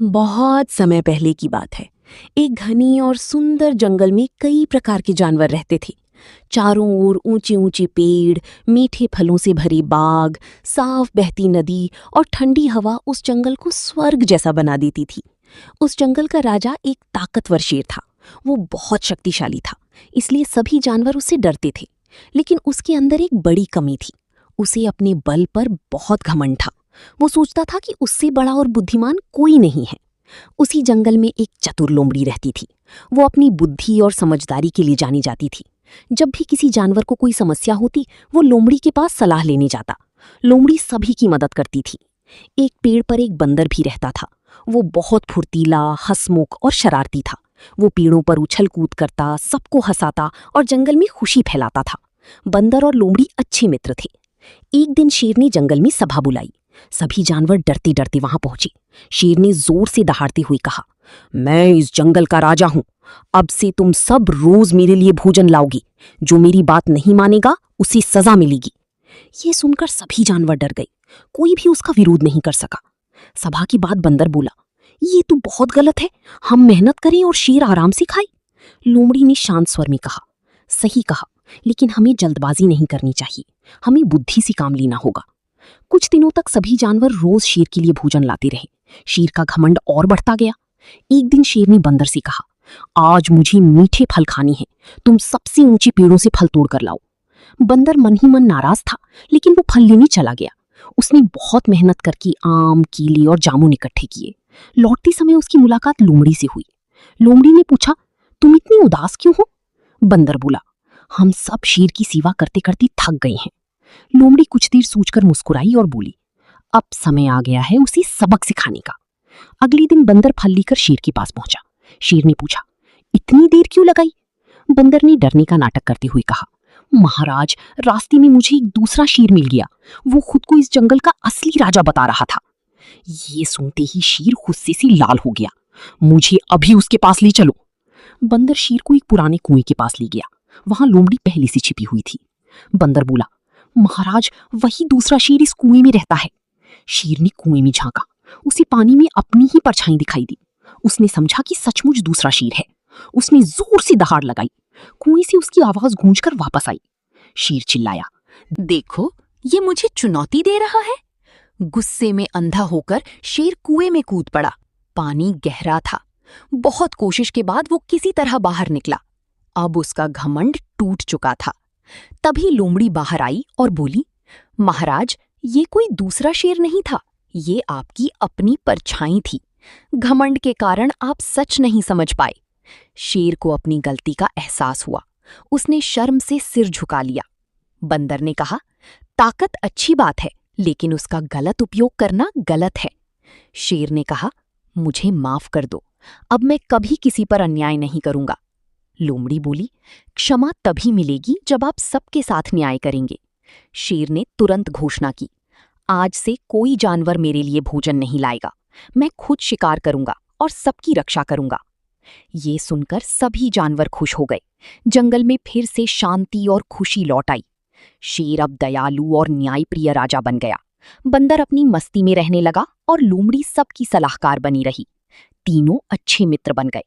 बहुत समय पहले की बात है। एक घनी और सुंदर जंगल में कई प्रकार के जानवर रहते थे। चारों ओर ऊंचे ऊंचे पेड़, मीठे फलों से भरे बाग, साफ बहती नदी और ठंडी हवा उस जंगल को स्वर्ग जैसा बना देती थी। उस जंगल का राजा एक ताकतवर शेर था। वो बहुत शक्तिशाली था, इसलिए सभी जानवर उससे डरते थे। लेकिन उसके अंदर एक बड़ी कमी थी। उसे अपने बल पर बहुत घमंड था। वो सोचता था कि उससे बड़ा और बुद्धिमान कोई नहीं है। उसी जंगल में एक चतुर लोमड़ी रहती थी। वो अपनी बुद्धि और समझदारी के लिए जानी जाती थी। जब भी किसी जानवर को कोई समस्या होती, वो लोमड़ी के पास सलाह लेने जाता। लोमड़ी सभी की मदद करती थी। एक पेड़ पर एक बंदर भी रहता था। वो बहुत फुर्तीला, हंसमुख और शरारती था। वो पेड़ों पर उछल कूद करता, सबको हंसाता और जंगल में खुशी फैलाता था। बंदर और लोमड़ी अच्छे मित्र थे। एक दिन शेर ने जंगल में सभा बुलाई। सभी जानवर डरते डरते वहां पहुंचे। शेर ने जोर से दहाड़ते हुए कहा, मैं इस जंगल का राजा हूं। अब से तुम सब रोज मेरे लिए भोजन लाओगी। जो मेरी बात नहीं मानेगा उसे सजा मिलेगी। ये सुनकर सभी जानवर डर गए। कोई भी उसका विरोध नहीं कर सका। सभा के बाद बंदर बोला, ये तो बहुत गलत है। हम मेहनत करें और शेर आराम से खाए। लोमड़ी ने शांत स्वर में कहा, सही कहा, लेकिन हमें जल्दबाजी नहीं करनी चाहिए। हमें बुद्धि से काम लेना होगा। कुछ दिनों तक सभी जानवर रोज शेर के लिए भोजन लाते रहे। शेर का घमंड और बढ़ता गया। एक दिन शेर ने बंदर से कहा, आज मुझे मीठे फल खाने हैं। तुम सबसे ऊंचे पेड़ों से फल तोड़ कर लाओ। बंदर मन ही मन नाराज था, लेकिन वो फल लेने चला गया। उसने बहुत मेहनत करके आम, केले और जामुन इकट्ठे किए। लौटते समय उसकी मुलाकात लोमड़ी से हुई। लोमड़ी ने पूछा, तुम इतनी उदास क्यों हो? बंदर बोला, हम सब शेर की सेवा करते करते थक गए हैं। लोमड़ी कुछ देर सोचकर मुस्कुराई और बोली, अब समय आ गया है उसे सबक सिखाने का। अगले दिन बंदर फल लेकर शेर के पास पहुंचा। शेर ने पूछा, इतनी देर क्यों लगाई? बंदर ने डरने का नाटक करते हुए कहा, महाराज, रास्ते में मुझे एक दूसरा शेर मिल गया। वो खुद को इस जंगल का असली राजा बता रहा था। ये सुनते ही शेर गुस्से से लाल हो गया। मुझे अभी उसके पास ले चलो। बंदर शेर को एक पुराने कुएं के पास ले गया। वहां लोमड़ी पहले से छिपी हुई थी। बंदर बोला, महाराज, वही दूसरा शेर इस कुएं में रहता है। शेर ने कुएं में झांका। उसे पानी में अपनी ही परछाई दिखाई दी। उसने समझा कि सचमुच दूसरा शेर है। उसने जोर से दहाड़ लगाई। कुएं से उसकी आवाज गूंजकर वापस आई। शेर चिल्लाया, देखो, ये मुझे चुनौती दे रहा है। गुस्से में अंधा होकर शेर कुएं में कूद पड़ा। पानी गहरा था। बहुत कोशिश के बाद वो किसी तरह बाहर निकला। अब उसका घमंड टूट चुका था। तभी लोमड़ी बाहर आई और बोली, महाराज, ये कोई दूसरा शेर नहीं था। ये आपकी अपनी परछाई थी। घमंड के कारण आप सच नहीं समझ पाए। शेर को अपनी गलती का एहसास हुआ। उसने शर्म से सिर झुका लिया। बंदर ने कहा, ताकत अच्छी बात है, लेकिन उसका गलत उपयोग करना गलत है। शेर ने कहा, मुझे माफ कर दो। अब मैं कभी किसी पर अन्याय नहीं करूंगा। लोमड़ी बोली, क्षमा तभी मिलेगी जब आप सबके साथ न्याय करेंगे। शेर ने तुरंत घोषणा की, आज से कोई जानवर मेरे लिए भोजन नहीं लाएगा। मैं खुद शिकार करूंगा और सबकी रक्षा करूंगा। ये सुनकर सभी जानवर खुश हो गए। जंगल में फिर से शांति और खुशी लौट आई। शेर अब दयालु और न्यायप्रिय राजा बन गया। बंदर अपनी मस्ती में रहने लगा और लोमड़ी सबकी सलाहकार बनी रही। तीनों अच्छे मित्र बन गए।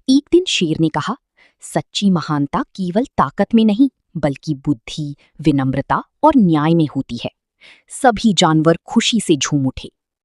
एक दिन शेर ने कहा, सच्ची महानता केवल ताकत में नहीं, बल्कि बुद्धि, विनम्रता और न्याय में होती है। सभी जानवर खुशी से झूम उठे।